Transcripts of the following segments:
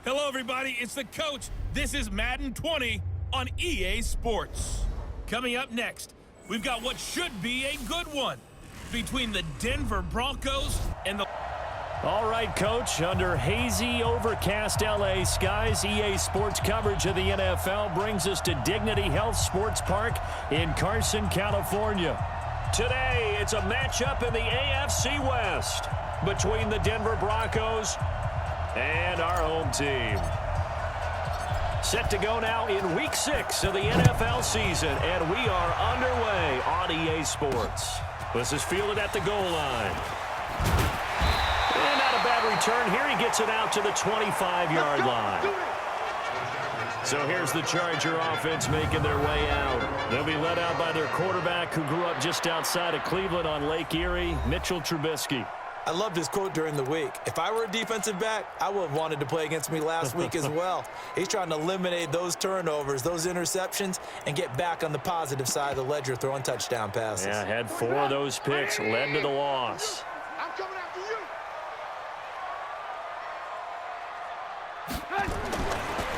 Hello, everybody. It's the coach. This is Madden 20 on EA Sports. Coming up next, we've got what should be a good one between the Denver Broncos and the... All right, Coach, under hazy, overcast LA skies, EA Sports coverage of the NFL brings us to Dignity Health Sports Park in Carson, California. Today, it's a matchup in the AFC West between the Denver Broncos and our home team. Set to go now in Week 6 of the NFL season, and we are underway on EA Sports. This is fielded at the goal line. And not a bad return here. He gets it out to the 25-yard line. So here's the Charger offense making their way out. They'll be led out by their quarterback who grew up just outside of Cleveland on Lake Erie, Mitchell Trubisky. I loved his quote during the week. If I were a defensive back, I would have wanted to play against me last week as well. He's trying to eliminate those turnovers, those interceptions, and get back on the positive side of the ledger throwing touchdown passes. Yeah, had 4 of those picks, led to the loss. I'm coming after you.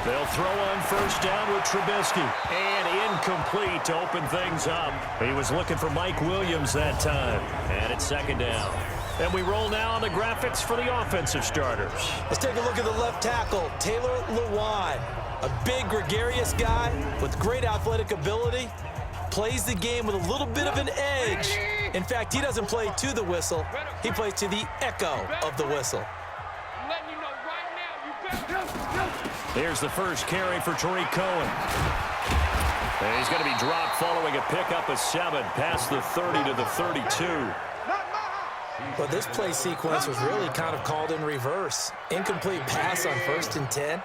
They'll throw on first down with Trubisky. And incomplete to open things up. He was looking for Mike Williams that time. And it's second down. And we roll now on the graphics for the offensive starters. Let's take a look at the left tackle, Taylor Lewan. A big, gregarious guy with great athletic ability. Plays the game with a little bit of an edge. In fact, he doesn't play to the whistle. He plays to the echo of the whistle. Here's the first carry for Tariq Cohen. And he's going to be dropped following a pickup of 7 past the 30 to the 32. Well, this play sequence was really kind of called in reverse. Incomplete pass on 1st and 10.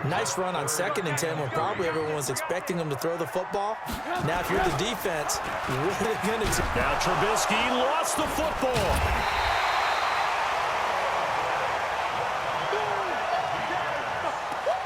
Nice run on 2nd and 10 when probably everyone was expecting him to throw the football. Now, if you're the defense, what are they going to do? Now Trubisky lost the football.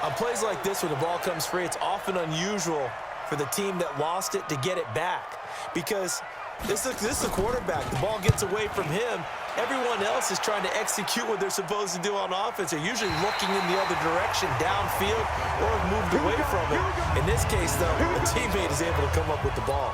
On plays like this where the ball comes free, it's often unusual for the team that lost it to get it back because this is a quarterback. The ball gets away from him. Everyone else is trying to execute what they're supposed to do on offense. They're usually looking in the other direction, downfield, or have moved away from it. In this case, though, the teammate is able to come up with the ball.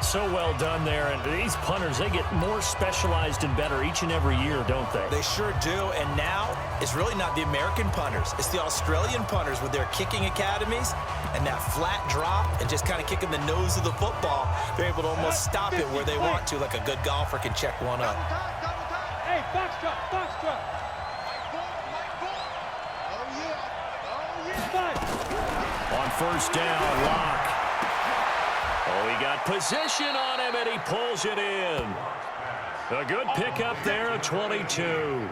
So well done there, and these punters, they get more specialized and better each and every year, don't they? They sure do, and now it's really not the American punters. It's the Australian punters with their kicking academies and that flat drop and just kind of kicking the nose of the football. They're able to almost stop it where they want to, like a good golfer can check one up. Hey, box drop, box drop. On first down, Locke. Oh, he got position on him, and he pulls it in. A good pickup there of 22.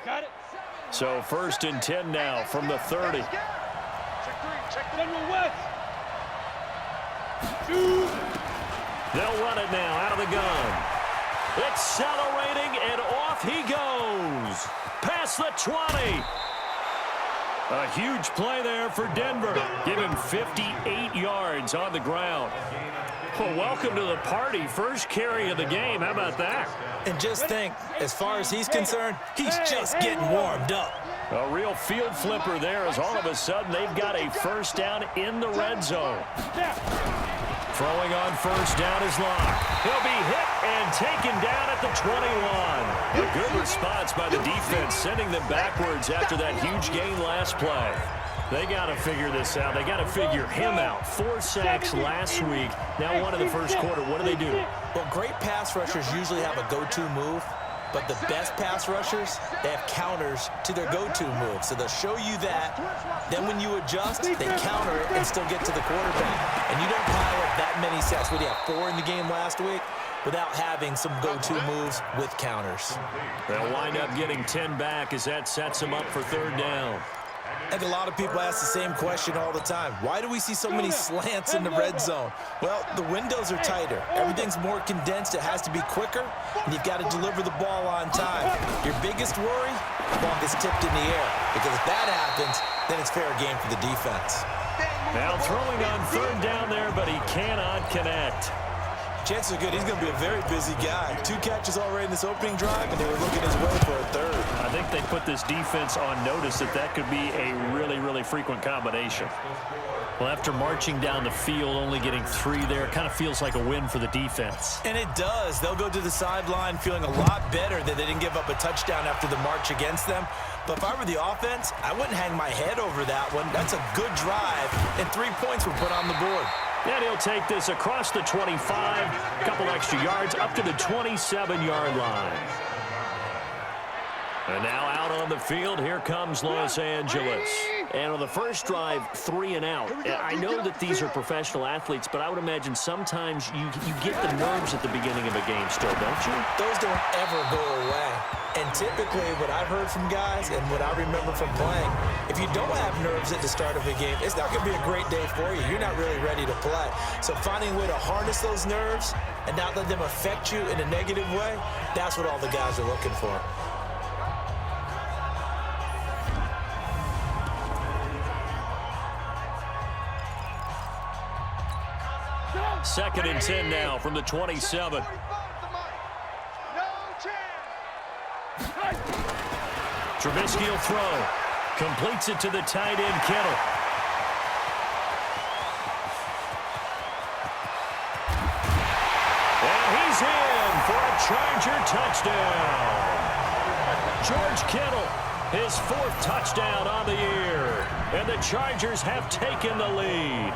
Got it. So 1st and 10 now from the 30. Check 3, check General West. They'll run it now out of the gun. Accelerating, and off he goes. Past the 20. A huge play there for Denver. Give him 58 yards on the ground. Well, welcome to the party. First carry of the game. How about that? And just think, as far as he's concerned, he's just getting warmed up. A real field flipper there as all of a sudden they've got a first down in the red zone. Throwing on first down is Locke. He'll be hit and taken down at the 21. A good response by the defense, sending them backwards after that huge gain last play. They got to figure this out. They got to figure him out. 4 sacks last week. Now 1 in the first quarter. What do? Well, great pass rushers usually have a go-to move. But the best pass rushers, they have counters to their go-to move. So they'll show you that. Then when you adjust, they counter it and still get to the quarterback. And you don't pile up that many sacks. What do you have, 4 in the game last week? Without having some go-to moves with counters. They'll wind up getting 10 back as that sets them up for 3rd down. I think a lot of people ask the same question all the time. Why do we see so many slants in the red zone? Well, the windows are tighter. Everything's more condensed. It has to be quicker, and you've got to deliver the ball on time. Your biggest worry, the ball gets tipped in the air. Because if that happens, then it's fair game for the defense. Now throwing on third down there, but he cannot connect. Chances are good he's going to be a very busy guy. 2 catches already in this opening drive, and they were looking his way for a third. I think they put this defense on notice that could be a really, really frequent combination. Well, after marching down the field, only getting 3 there, it kind of feels like a win for the defense. And it does. They'll go to the sideline feeling a lot better that they didn't give up a touchdown after the march against them. But if I were the offense, I wouldn't hang my head over that one. That's a good drive, and 3 points were put on the board. And he'll take this across the 25, a couple extra yards, up to the 27-yard line. And now out on the field, here comes Los Angeles. And on the first drive, 3 and out. I know that these are professional athletes, but I would imagine sometimes you get the nerves at the beginning of a game still, don't you? Those don't ever go away. And typically what I've heard from guys and what I remember from playing, if you don't have nerves at the start of a game, it's not going to be a great day for you. You're not really ready to play. So finding a way to harness those nerves and not let them affect you in a negative way, that's what all the guys are looking for. Second and 10 now from the 27. Trubisky will throw. Completes it to the tight end, Kittle. And he's in for a Charger touchdown. George Kittle, his 4th touchdown on the year. And the Chargers have taken the lead.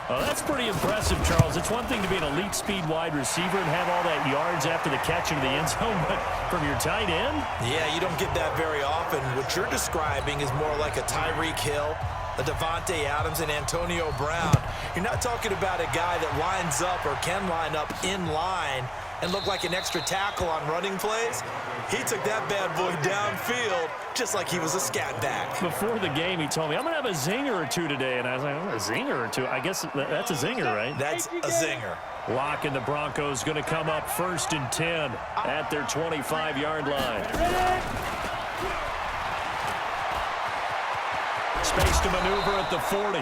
Well, that's pretty impressive, Charles. It's one thing to be an elite speed wide receiver and have all that yards after the catch into the end zone, but from your tight end? Yeah, you don't get that very often. What you're describing is more like a Tyreek Hill, a Devontae Adams, and Antonio Brown. You're not talking about a guy that lines up or can line up in line and look like an extra tackle on running plays. He took that bad boy downfield just like he was a scat back. Before the game, he told me, I'm going to have a zinger or 2 today. And I was like, oh, a zinger or 2? I guess that's a zinger, right? That's a zinger. Locke and the Broncos going to come up 1st and 10 at their 25-yard line. Space to maneuver at the 40.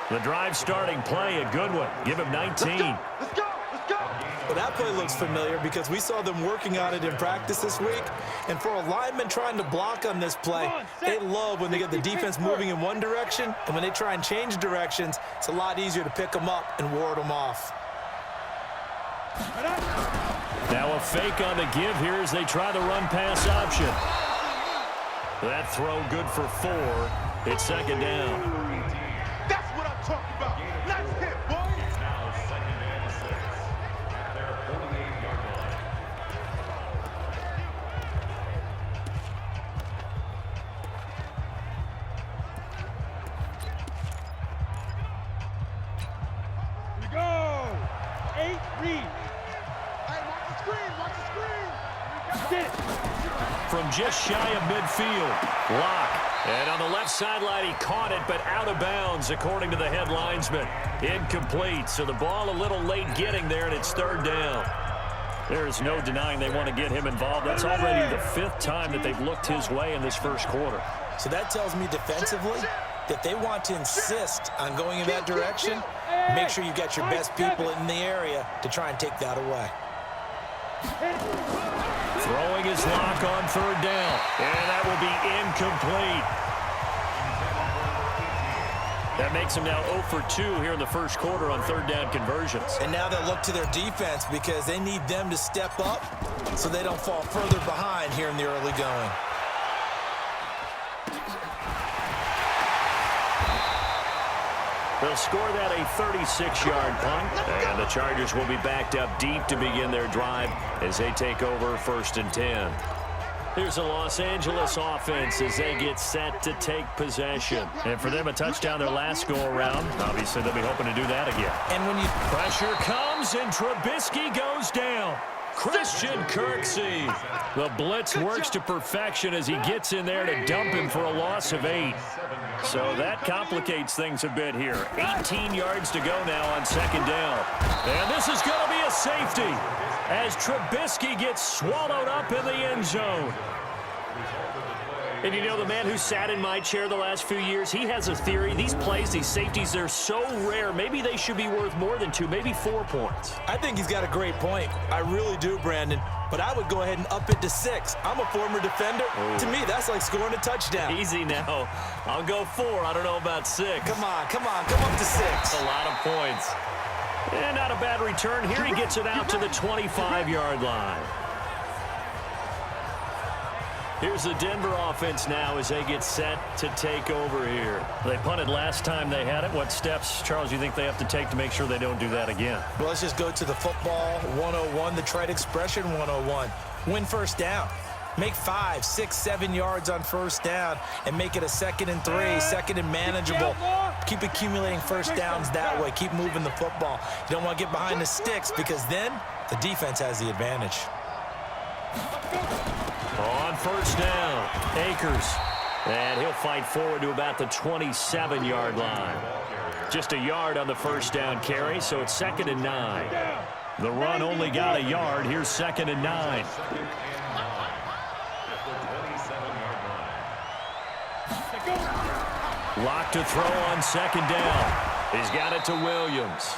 The drive starting play, a good one. Give him 19. Let's go. Well, that play looks familiar because we saw them working on it in practice this week. And for a lineman trying to block on this play, they love when they get the defense moving in one direction. And when they try and change directions, it's a lot easier to pick them up and ward them off. Now a fake on the give here as they try the run-pass option. That throw good for 4. It's 2nd down. That's what I'm talking about. Nice hit, boy. Here we go. 8 read. Hey, watch the screen. Get it. From just shy of midfield, Locke. And on the left sideline, he caught it, but out of bounds, according to the head linesman. Incomplete, so the ball a little late getting there, and it's 3rd down. There is no denying they want to get him involved. That's already the 5th time that they've looked his way in this first quarter. So that tells me defensively that they want to insist on going in that direction. Make sure you've got your best people in the area to try and take that away. Throwing his Locke on 3rd down. And that will be incomplete. That makes him now 0 for 2 here in the first quarter on 3rd down conversions. And now they'll look to their defense because they need them to step up so they don't fall further behind here in the early going. They'll score that a 36-yard punt, and the Chargers will be backed up deep to begin their drive as they take over 1st and 10. Here's a Los Angeles offense as they get set to take possession. And for them, a touchdown their last go-around. Obviously, they'll be hoping to do that again. And when you Pressure comes, and Trubisky goes down. Christian Kirksey. The blitz works to perfection as he gets in there to dump him for a loss of 8. So that complicates things a bit here. 18 yards to go now on 2nd down. And this is going to be a safety as Trubisky gets swallowed up in the end zone. And you know, the man who sat in my chair the last few years, he has a theory. These plays, these safeties, they're so rare. Maybe they should be worth more than 2, maybe 4 points. I think he's got a great point. I really do, Brandon. But I would go ahead and up it to 6. I'm a former defender. Ooh. To me, that's like scoring a touchdown. Easy now. I'll go 4. I don't know about 6. Come on. Come up to 6. That's a lot of points. And not a bad return here. He gets it out to the 25-yard line. Here's the Denver offense now as they get set to take over here. They punted last time they had it. What steps, Charles, you think they have to take to make sure they don't do that again? Well, let's just go to the football 101, the trite expression 101. Win first down. Make 5, 6, 7 yards on first down and make it a 2nd and 3, 2nd and manageable. Keep accumulating first downs that way. Keep moving the football. You don't want to get behind the sticks because then the defense has the advantage. On first down, Akers. And he'll fight forward to about the 27-yard line. Just a yard on the first down carry, so it's 2nd and 9. The run only got a yard. Here's 2nd and 9. Lock to throw on 2nd down. He's got it to Williams.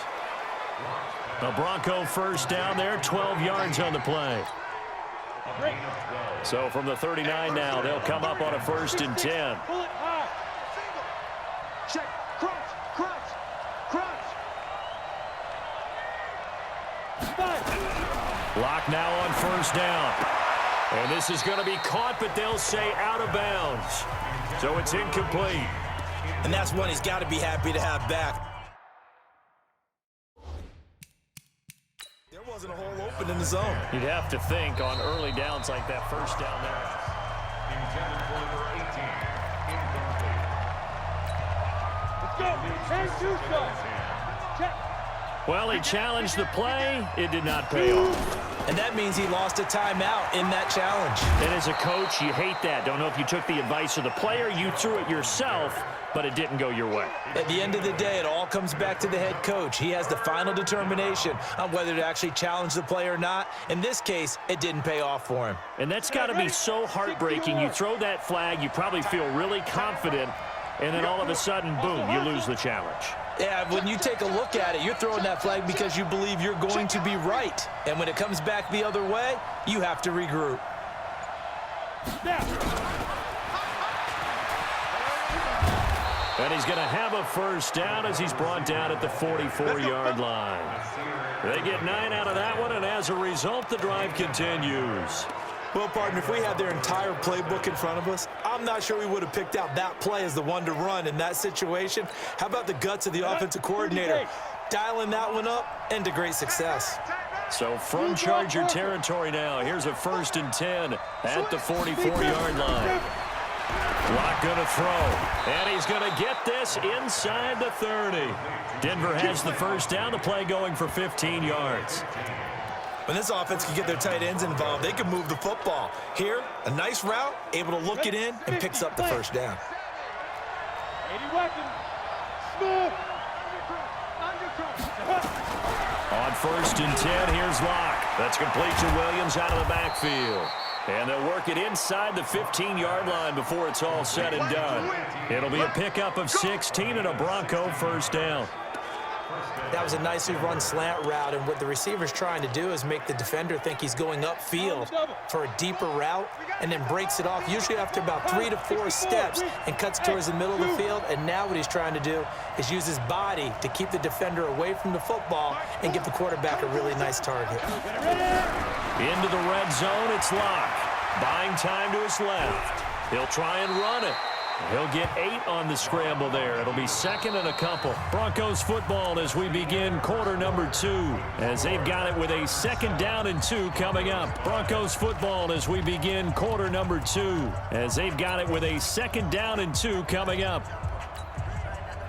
The Bronco first down there, 12 yards on the play. So from the 39 now, they'll come up on a 1st and 10. Pull it high. Check. Crunch. Lock now on first down. And this is going to be caught, but they'll say out of bounds. So it's incomplete. And that's one he's got to be happy to have back. There wasn't a hole open in the zone. You'd have to think on early downs like that first down there. Let's go. And 2 shots. Check. Well, he challenged the play. It did not pay off. And that means he lost a timeout in that challenge. And as a coach, you hate that. Don't know if you took the advice of the player. You threw it yourself, but it didn't go your way. At the end of the day, it all comes back to the head coach. He has the final determination on whether to actually challenge the play or not. In this case, it didn't pay off for him. And that's got to be so heartbreaking. You throw that flag, you probably feel really confident, and then all of a sudden, boom, you lose the challenge. Yeah, when you take a look at it, you're throwing that flag because you believe you're going to be right. And when it comes back the other way, you have to regroup. And he's going to have a first down as he's brought down at the 44-yard line. They get 9 out of that one, and as a result, the drive continues. Well, partner, if we had their entire playbook in front of us, I'm not sure we would have picked out that play as the one to run in that situation. How about the guts of the offensive coordinator? Dialing that one up into great success. So from Charger territory now, here's a 1st and 10 at the 44-yard line. Lock going to throw, and he's going to get this inside the 30. Denver has the first down, the play going for 15 yards. When this offense can get their tight ends involved, they can move the football. Here, a nice route, able to look it in, and picks up the first down. 80 weapons. Smooth. On 1st and 10, here's Lock. That's complete to Williams out of the backfield. And they'll work it inside the 15-yard line before it's all said and done. It'll be a pickup of 16 and a Bronco first down. That was a nicely run slant route, and what the receiver's trying to do is make the defender think he's going upfield for a deeper route and then breaks it off, usually after about 3 to 4 steps, and cuts towards the middle of the field. And now what he's trying to do is use his body to keep the defender away from the football and give the quarterback a really nice target. Into the red zone, it's Lock. Buying time to his left. He'll try and run it. He'll get 8 on the scramble there. It'll be 2nd and a couple. Broncos football as we begin quarter number 2, as they've got it with a 2nd down and 2 coming up. Broncos football as we begin quarter number 2, as they've got it with a 2nd down and 2 coming up.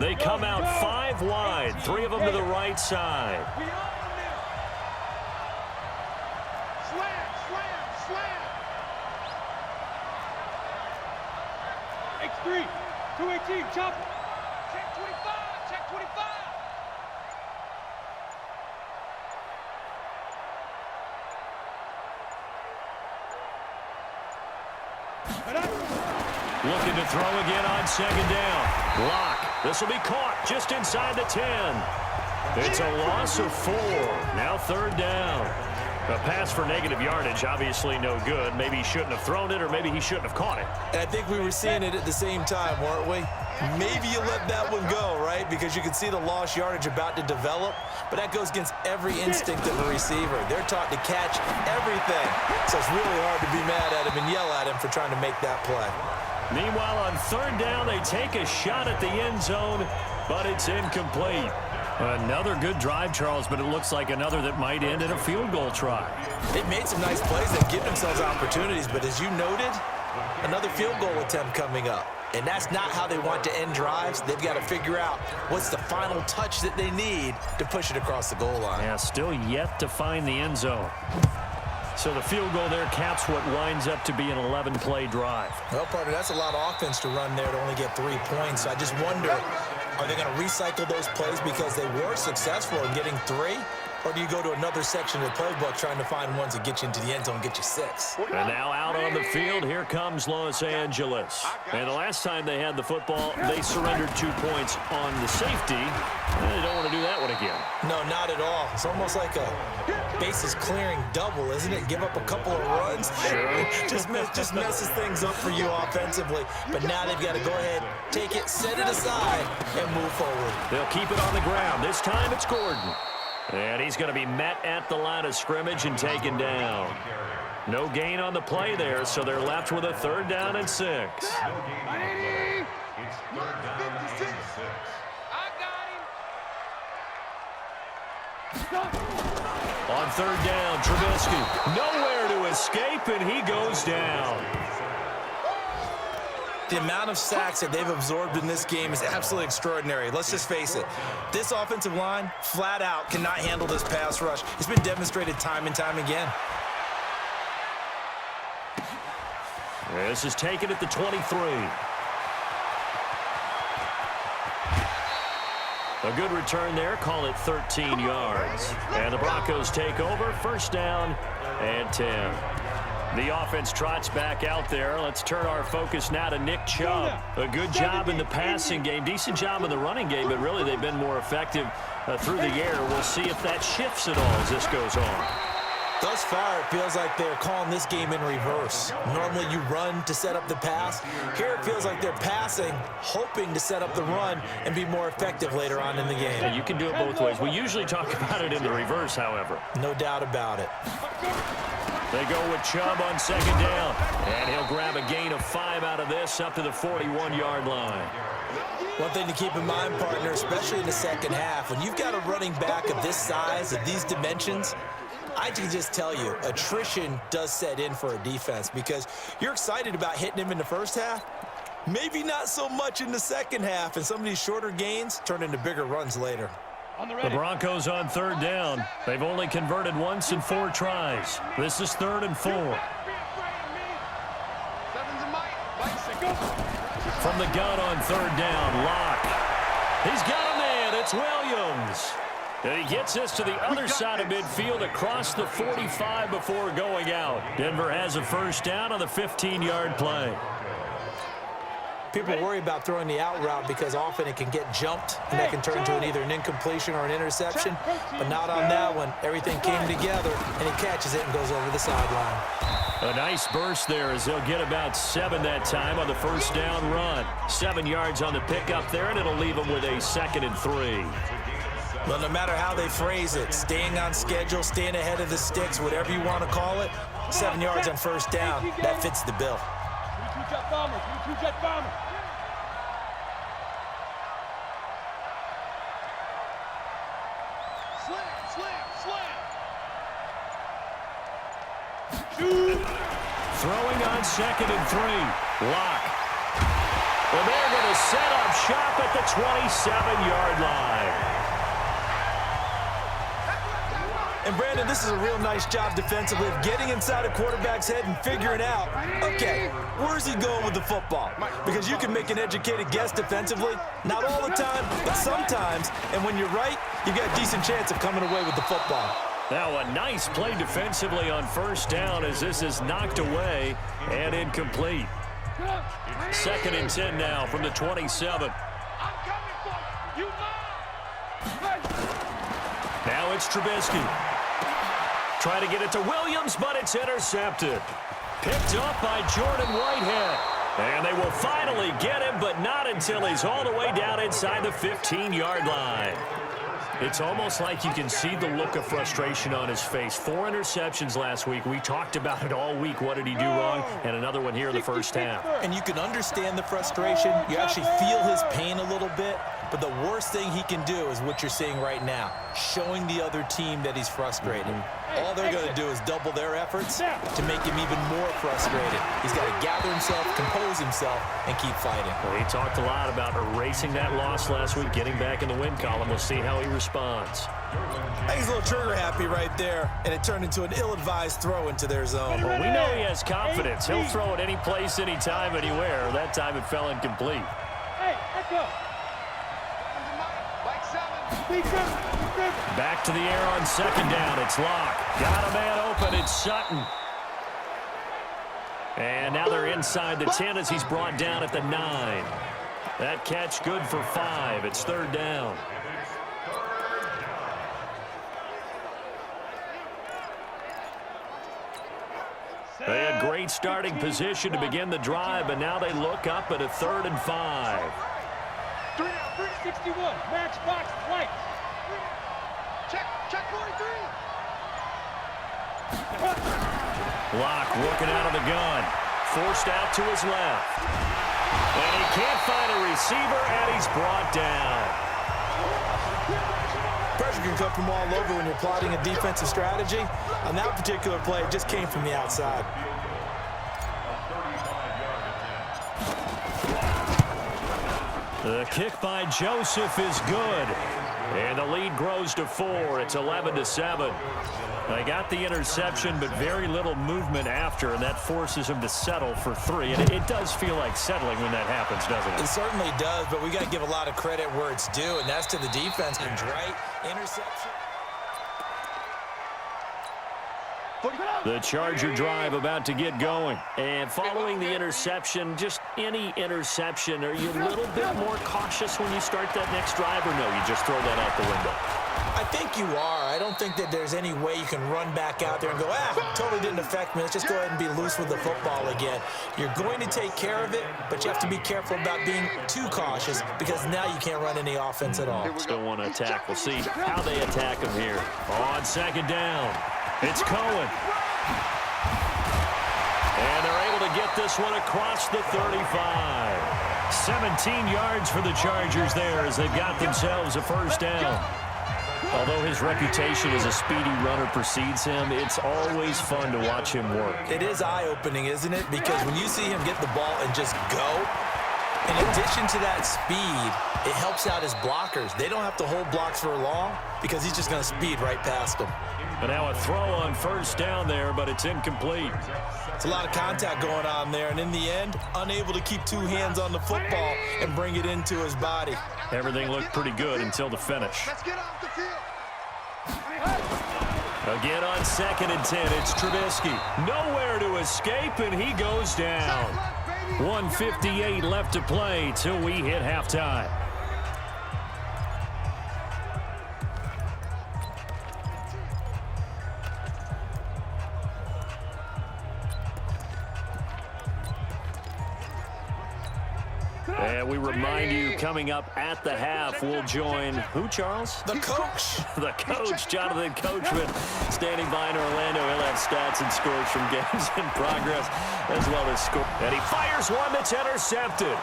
They come out 5 wide, 3 of them to the right side. X3, 218, chop it. Check 25, check 25. Looking to throw again on second down. Lock. This will be caught just inside the 10. It's a loss of 4. Now third down. A pass for negative yardage, obviously no good. Maybe he shouldn't have thrown it, or maybe he shouldn't have caught it. And I think we were seeing it at the same time, weren't we? Maybe you let that one go, right? Because you can see the lost yardage about to develop, but that goes against every instinct of a receiver. They're taught to catch everything. So it's really hard to be mad at him and yell at him for trying to make that play. Meanwhile, on third down, they take a shot at the end zone, but it's incomplete. Another good drive, Charles, but it looks like another that might end in a field goal try. They've made some nice plays. They've given themselves opportunities, but as you noted, another field goal attempt coming up. And that's not how they want to end drives. They've got to figure out what's the final touch that they need to push it across the goal line. Yeah, still yet to find the end zone. So the field goal there caps what winds up to be an 11-play drive. Well, partner, that's a lot of offense to run there to only get 3 points. I just wonder, are they going to recycle those plays because they were successful in getting 3? Or do you go to another section of the playbook trying to find ones that get you into the end zone and get you 6? And now out on the field, here comes Los Angeles. And the last time they had the football, they surrendered 2 points on the safety. And they don't want to do that one again. No, not at all. It's almost like a bases clearing double, isn't it? Give up a couple of runs. Sure. just messes things up for you offensively. But now they've got to go ahead, take it, set it aside, and move forward. They'll keep it on the ground. This time it's Gordon. And he's going to be met at the line of scrimmage and taken down. No gain on the play there, so they're left with a 3rd down and 6. It's 3rd down and 6. On 3rd down, Trubisky nowhere to escape, and he goes down. The amount of sacks that they've absorbed in this game is absolutely extraordinary. Let's just face it. This offensive line, flat out, cannot handle this pass rush. It's been demonstrated time and time again. This is taken at the 23. A good return there. Call it 13 yards. And the Broncos take over. 1st down and 10. The offense trots back out there. Let's turn our focus now to Nick Chubb. A good job in the passing game. Decent job in the running game, but really they've been more effective through the air. We'll see if that shifts at all as this goes on. Thus far, it feels like they're calling this game in reverse. Normally you run to set up the pass. Here it feels like they're passing, hoping to set up the run and be more effective later on in the game. Yeah, you can do it both ways. We usually talk about it in the reverse, however. No doubt about it. They go with Chubb on 2nd down. And he'll grab a gain of 5 out of this up to the 41-yard line. One thing to keep in mind, partner, especially in the second half, when you've got a running back of this size, of these dimensions, I can just tell you, attrition does set in for a defense because you're excited about hitting him in the first half. Maybe not so much in the second half, and some of these shorter gains turn into bigger runs later. The Broncos on 3rd down. They've only converted once in 4 tries. This is 3rd and 4. From the gun on 3rd down, Lock. He's got a man. It's Williams. And he gets us to the other side of midfield across the 45 before going out. Denver has a 1st down on the 15-yard play. People worry about throwing the out route because often it can get jumped, and that can turn into either an incompletion or an interception. But not on that one. Everything came together, and he catches it and goes over the sideline. A nice burst there as they'll get about 7 that time on the 1st down run. 7 yards on the pickup there, and it'll leave them with a 2nd and 3. Well, no matter how they phrase it, staying on schedule, staying ahead of the sticks, whatever you want to call it, 7 yards on 1st down, that fits the bill. 22-jet bomber, 22-jet bomber. Throwing on 2nd and 3. Lock. And they're going to set up shop at the 27-yard line. And, Brandon, this is a real nice job defensively of getting inside a quarterback's head and figuring out, okay, where's he going with the football? Because you can make an educated guess defensively, not all the time, but sometimes. And when you're right, you've got a decent chance of coming away with the football. Now a nice play defensively on 1st down as this is knocked away and incomplete. Second and 10 now from the 27. Now it's Trubisky. Trying to get it to Williams, but it's intercepted. Picked up by Jordan Whitehead. And they will finally get him, but not until he's all the way down inside the 15-yard line. It's almost like you can see the look of frustration on his face. 4 interceptions last week. We talked about it all week. What did he do wrong? And another one here in the first half. And you can understand the frustration. You actually feel his pain a little bit. But the worst thing he can do is what you're seeing right now, showing the other team that he's frustrated. All they're going to do is double their efforts to make him even more frustrated. He's got to gather himself, compose himself, and keep fighting. Well, he talked a lot about erasing that loss last week, getting back in the win column. We'll see how he responds. He's a little trigger happy right there, and it turned into an ill-advised throw into their zone. Well, we know he has confidence. He'll throw it any place, anytime, anywhere. That time it fell incomplete. Hey, let's go. Back to the air on second down. It's Locke. Got a man open. It's Sutton. And now they're inside the 10 as he's brought down at the 9. That catch good for 5. It's third down. They had great starting position to begin the drive, but now they look up at a 3rd and 5. 361, match box, white. Check 43. Locke working out of the gun. Forced out to his left. And he can't find a receiver, and he's brought down. Pressure can come from all over when you're plotting a defensive strategy. On that particular play, it just came from the outside. The kick by Joseph is good. And the lead grows to 4. It's 11-7. They got the interception, but very little movement after, and that forces him to settle for 3. And it does feel like settling when that happens, doesn't it? It certainly does, but we got to give a lot of credit where it's due, and that's to the defense. Right? Interception. The Charger drive about to get going. And following the interception, just any interception, are you a little bit more cautious when you start that next drive, or no, you just throw that out the window? I think you are. I don't think that there's any way you can run back out there and go, totally didn't affect me. Let's just go ahead and be loose with the football again. You're going to take care of it, but you have to be careful about being too cautious because now you can't run any offense at all. Still want to attack. We'll see how they attack him here. On second down, it's Cohen. And they're able to get this one across the 35. 17 yards for the Chargers there as they've got themselves a first down. Although his reputation as a speedy runner precedes him, it's always fun to watch him work. It is eye-opening, isn't it? Because when you see him get the ball and just go, in addition to that speed, it helps out his blockers. They don't have to hold blocks for long because he's just going to speed right past them. And now a throw on first down there, but it's incomplete. It's a lot of contact going on there, and in the end, unable to keep 2 hands on the football and bring it into his body. Everything looked pretty good until the finish. Let's get off the field. Again on second and 10, it's Trubisky. Nowhere to escape, and he goes down. 1:58 left to play till we hit halftime. And we remind you, coming up at the half, we'll join who, Charles? The coach. The coach, Jonathan Coachman, standing by in Orlando. He'll have stats and scores from games in progress, as well as score. And he fires one that's intercepted.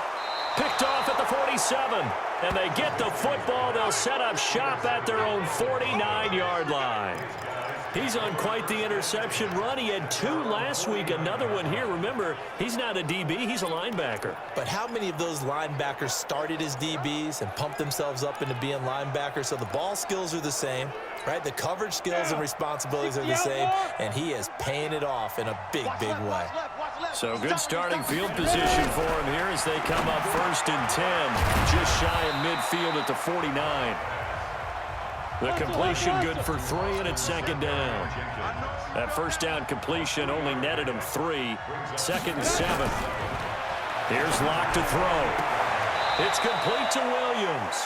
Picked off at the 47. And they get the football. They'll set up shop at their own 49-yard line. He's on quite the interception run. He had 2 last week, another one here. Remember, he's not a DB, he's a linebacker. But how many of those linebackers started as DBs and pumped themselves up into being linebackers? So the ball skills are the same, right? The coverage skills and responsibilities are the same, and he is paying it off in a big, big way. So good starting field position for him here as they come up 1st and 10, just shy of midfield at the 49. The completion good for 3, and it's second down. That first down completion only netted him 3. 2nd and 7. Here's Locke to throw. It's complete to Williams.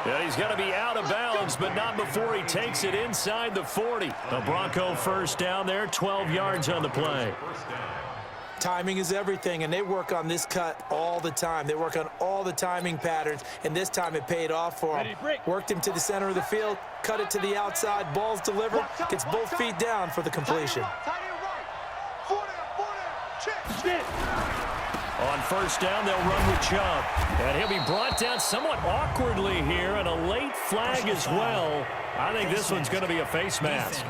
Yeah, he's going to be out of bounds, but not before he takes it inside the 40. The Bronco first down there, 12 yards on the play. Timing is everything, and they work on this cut all the time. They work on all the timing patterns, and this time it paid off for him. Worked him to the center of the field, cut it to the outside, ball's delivered, gets both feet down for the completion. On first down, they'll run with Chubb. And he'll be brought down somewhat awkwardly here, and a late flag as well. I think this one's going to be a face mask.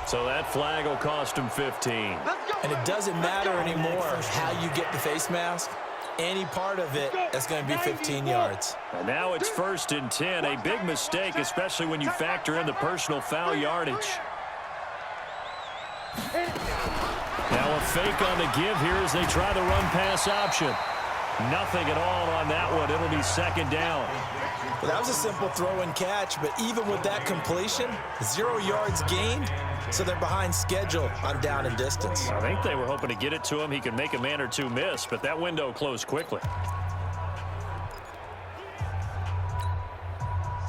So that flag will cost him 15. And it doesn't matter anymore how you get the face mask. Any part of it, that's going to be 15 yards. And now it's 1st and 10. A big mistake, especially when you factor in the personal foul yardage. Now a fake on the give here as they try the run-pass option. Nothing at all on that one. It'll be 2nd down. Well, that was a simple throw and catch, but even with that completion, 0 yards gained, so they're behind schedule on down and distance. I think they were hoping to get it to him. He could make a man or two miss, but that window closed quickly.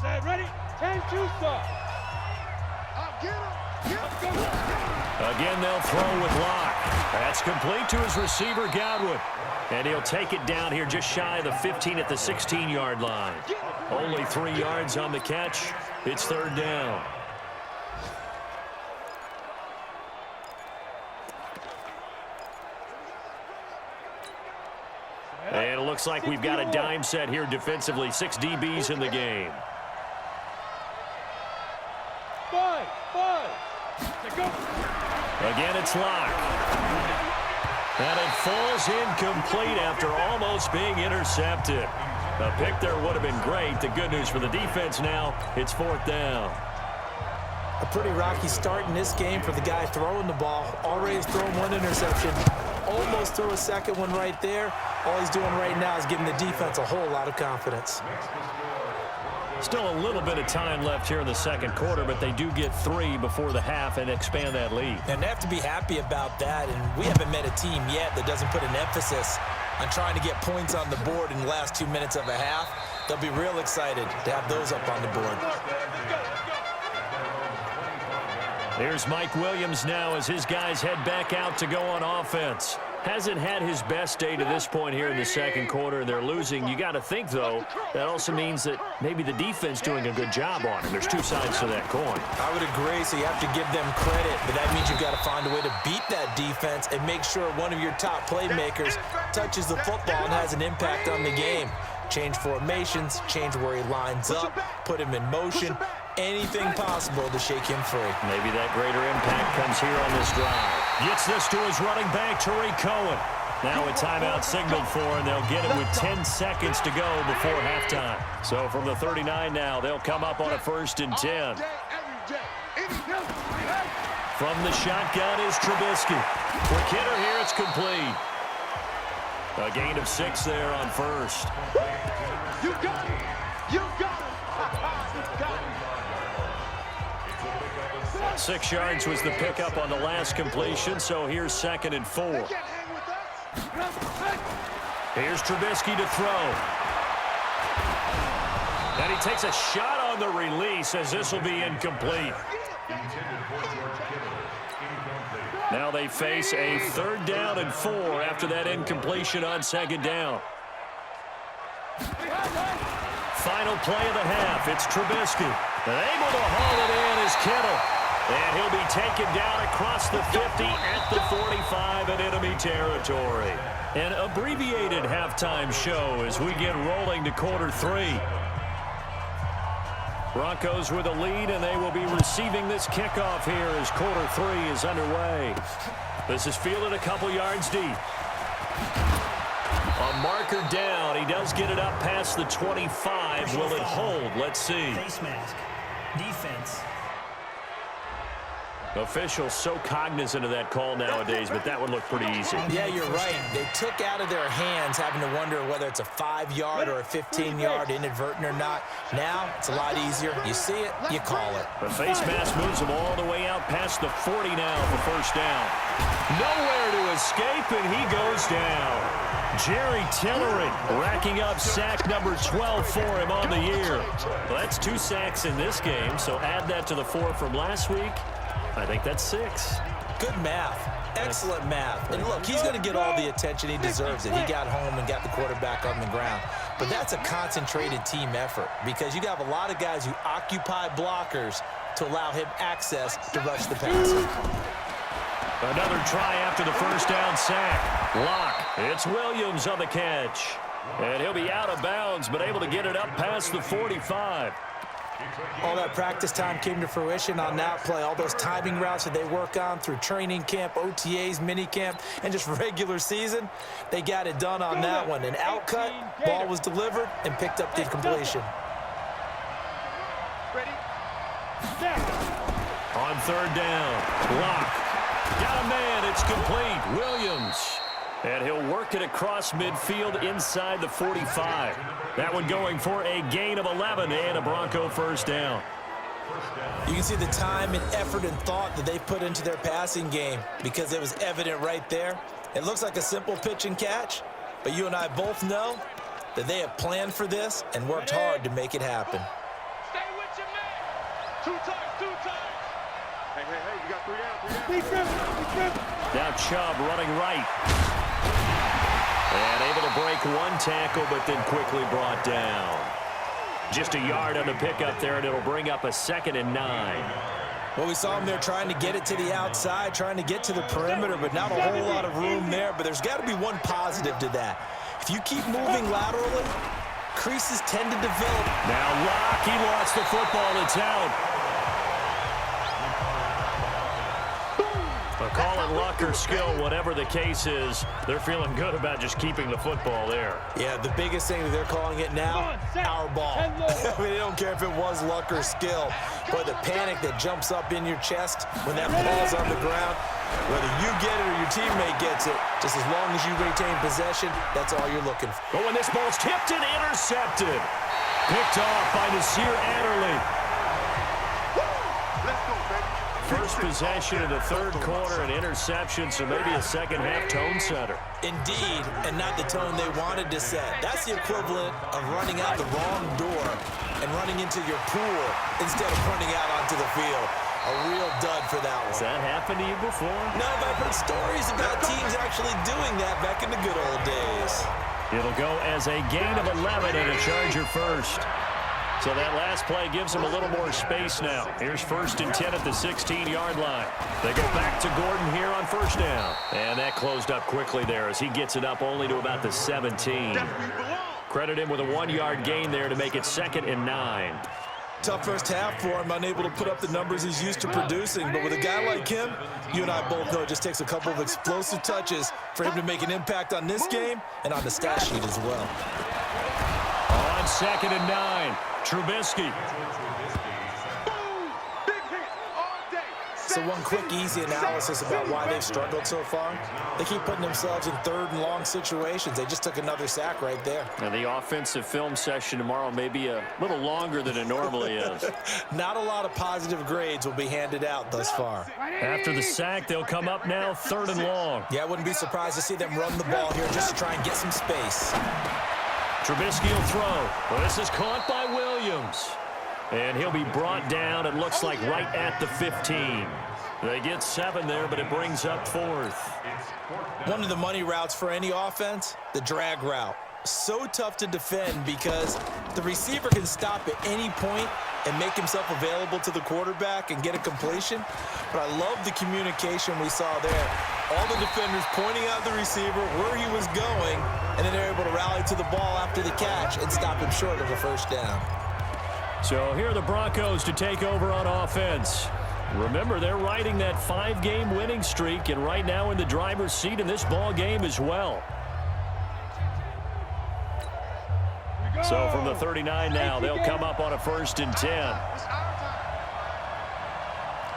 Set, ready, 10-2, start. Again, they'll throw with Locke. That's complete to his receiver, Godwin. And he'll take it down here just shy of the 15 at the 16-yard line. Only 3 yards on the catch. It's 3rd down. And it looks like we've got a dime set here defensively. 6 DBs in the game. 5. Go. Again, it's Locke. And it falls incomplete after almost being intercepted. A pick there would have been great. The good news for the defense now, it's 4th down. A pretty rocky start in this game for the guy throwing the ball. Already has thrown 1 interception. Almost threw a second one right there. All he's doing right now is giving the defense a whole lot of confidence. Still a little bit of time left here in the 2nd quarter, but they do get 3 before the half and expand that lead. And they have to be happy about that, and we haven't met a team yet that doesn't put an emphasis on trying to get points on the board in the last 2 minutes of a half. They'll be real excited to have those up on the board. Here's Mike Williams now as his guys head back out to go on offense. Hasn't had his best day to this point here in the 2nd quarter. They're losing. You got to think, though, that also means that maybe the defense doing a good job on him. There's 2 sides to that coin. I would agree, so you have to give them credit, but that means you've got to find a way to beat that defense and make sure one of your top playmakers touches the football and has an impact on the game. Change formations, change where he lines up, put him in motion, anything possible to shake him free. Maybe that greater impact comes here on this drive. Gets this to his running back, Tariq Cohen. Now a timeout signaled for, and they'll get it with 10 seconds to go before halftime. So from the 39 now, they'll come up on a 1st and 10. From the shotgun is Trubisky. Quick hitter here, it's complete. A gain of 6 there on 1st. You got it. You got it. You got it. 6 yards was the pickup on the last completion, so here's 2nd and 4. Here's Trubisky to throw. And he takes a shot on the release as this will be incomplete. Now they face a 3rd down and 4 after that incompletion on 2nd down. Final play of the half. It's Trubisky. And able to haul it in is Kittle. And he'll be taken down across the 50 at the 45 in enemy territory. An abbreviated halftime show as we get rolling to quarter 3. Broncos with a lead, and they will be receiving this kickoff here as quarter 3 is underway. This is fielded a couple yards deep. A marker down. He does get it up past the 25. Will it hold? Let's see. Face mask. Defense. Officials so cognizant of that call nowadays, but that one looked pretty easy. Yeah, you're right. They took out of their hands having to wonder whether it's a 5-yard or a 15-yard inadvertent or not. Now, it's a lot easier. You see it, you call it. The face mask moves him all the way out past the 40 now for first down. Nowhere to escape, and he goes down. Jerry Tillery racking up sack number 12 for him on the year. Well, that's 2 sacks in this game, so add that to the 4 from last week. I think that's 6. Good math. Excellent math. And look, he's going to get all the attention he deserves. He got home and got the quarterback on the ground. But that's a concentrated team effort because you have a lot of guys who occupy blockers to allow him access to rush the passer. Another try after the first down sack. Lock. It's Williams on the catch. And he'll be out of bounds, but able to get it up past the 45. All that practice time came to fruition on that play. All those timing routes that they work on through training camp, OTAs, minicamp, and just regular season, they got it done on that one. An outcut, ball was delivered, and picked up the completion. On third down, Lock. Got a man, it's complete. Williams. And he'll work it across midfield inside the 45. That one going for a gain of 11 and a Bronco first down. You can see the time and effort and thought that they put into their passing game because it was evident right there. It looks like a simple pitch and catch, but you and I both know that they have planned for this and worked hard to make it happen. Stay with your man. 2 times. Hey, you got 3 down. Now Chubb running right. And able to break one tackle, but then quickly brought down. Just a yard on the pickup there, and it'll bring up a 2nd and 9. Well, we saw him there trying to get it to the outside, trying to get to the perimeter, but not a whole lot of room there. But there's got to be one positive to that. If you keep moving laterally, creases tend to develop. Now Lock, he lost the football. It's out. Call it luck or skill, whatever the case is, they're feeling good about just keeping the football there. Yeah, the biggest thing that they're calling it now, our ball. I mean, they don't care if it was luck or skill, but the panic that jumps up in your chest when that ball's on the ground, whether you get it or your teammate gets it, just as long as you retain possession, that's all you're looking for. But when this ball's tipped and intercepted, picked off by Nasir Adderley. First possession in the third quarter, an interception, so maybe a second-half tone setter. Indeed, and not the tone they wanted to set. That's the equivalent of running out the wrong door and running into your pool instead of running out onto the field. A real dud for that one. Has that happened to you before? No, but I've heard stories about teams actually doing that back in the good old days. It'll go as a gain of 11 and a Charger first. So that last play gives him a little more space now. Here's 1st and 10 at the 16-yard line. They go back to Gordon here on first down. And that closed up quickly there as he gets it up only to about the 17. Credit him with a 1-yard gain there to make it 2nd and 9. Tough first half for him, unable to put up the numbers he's used to producing. But with a guy like him, you and I both know it just takes a couple of explosive touches for him to make an impact on this game and on the stat sheet as well. On 2nd and 9. Trubisky. So one quick, easy analysis about why they've struggled so far. They keep putting themselves in 3rd and long situations. They just took another sack right there. And the offensive film session tomorrow may be a little longer than it normally is. Not a lot of positive grades will be handed out thus far. After the sack, they'll come up now 3rd and long. Yeah, I wouldn't be surprised to see them run the ball here just to try and get some space. Trubisky will throw. Well, this is caught by Williams. And he'll be brought down, it looks like, right at the 15. They get 7 there, but it brings up 4th. One of the money routes for any offense, the drag route. So tough to defend because the receiver can stop at any point and make himself available to the quarterback and get a completion. But I love the communication we saw there. All the defenders pointing out the receiver, where he was going, and then they're able to rally to the ball after the catch and stop him short of a first down. So here are the Broncos to take over on offense. Remember, they're riding that 5-game winning streak, and right now in the driver's seat in this ball game as well. So from the 39 now, they'll come up on a 1st and 10.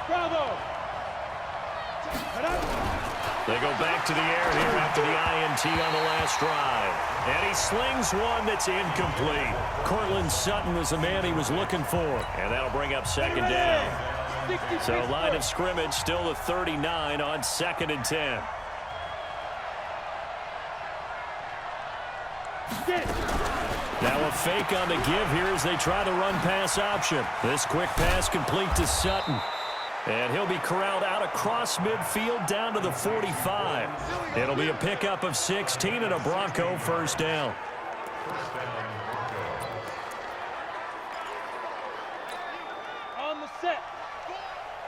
Bravo. They go back to the air here after the INT on the last drive. And he slings one that's incomplete. Cortland Sutton was the man he was looking for. And that'll bring up second down. So line of scrimmage still the 39 on 2nd and 10. Now a fake on the give here as they try the run-pass option. This quick pass complete to Sutton. And he'll be corralled out across midfield down to the 45. It'll be a pickup of 16 and a Bronco first down. On the set.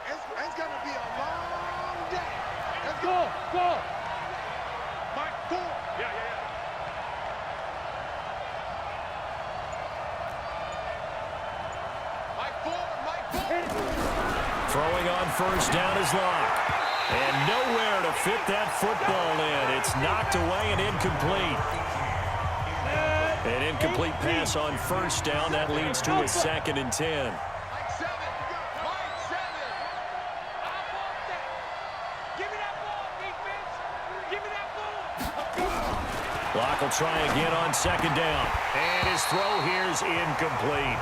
It's going to be a long day. Let's go. Go. Mike 4. Yeah. Mike 4. Throwing on first down is Locke. And nowhere to fit that football in. It's knocked away and incomplete. An incomplete pass on first down. That leads to a 2nd and 10. Mike 7. Give me that ball, defense. Give me that ball. Locke will try again on 2nd down. And his throw here is incomplete.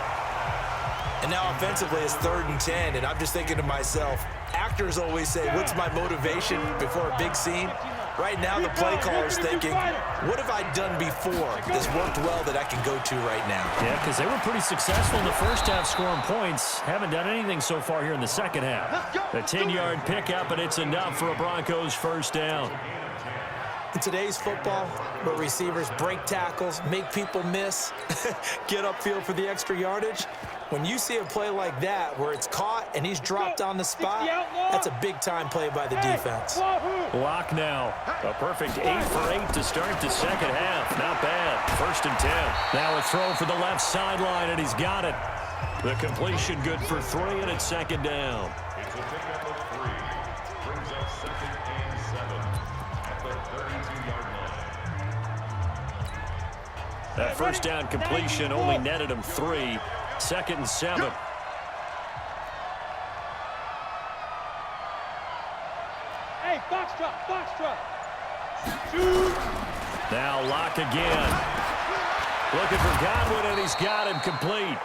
And now offensively it's 3rd and 10, and I'm just thinking to myself, actors always say, what's my motivation before a big scene? Right now the play caller's thinking, what have I done before that's worked well that I can go to right now? Yeah, because they were pretty successful in the first half scoring points. Haven't done anything so far here in the second half. A 10-yard pickup, and it's enough for a Broncos first down. In today's football, where receivers break tackles, make people miss, get upfield for the extra yardage, when you see a play like that where it's caught and he's dropped on the spot, that's a big-time play by the defense. Locke now. A perfect 8 for 8 to start the second half. Not bad. 1st and 10. Now a throw for the left sideline, and he's got it. The completion good for 3, and it's 2nd down. It's a pickup of 3. Brings up 2nd and 7 at the 32-yard line. That first down completion only netted him 3. 2nd and 7. Hey, foxtrot. Shoot. Now Locke again. Looking for Godwin, and he's got him complete.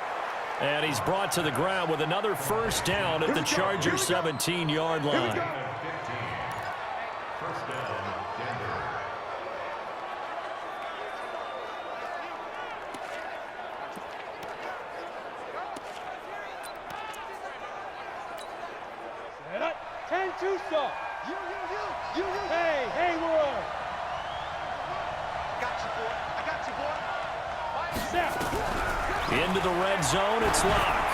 And he's brought to the ground with another first down at the Chargers' 17-yard line. First down, Denver. Set up. 10-2 stop. You. Hey, Hayward. I got you, boy. Set. Into the red zone, it's Locke.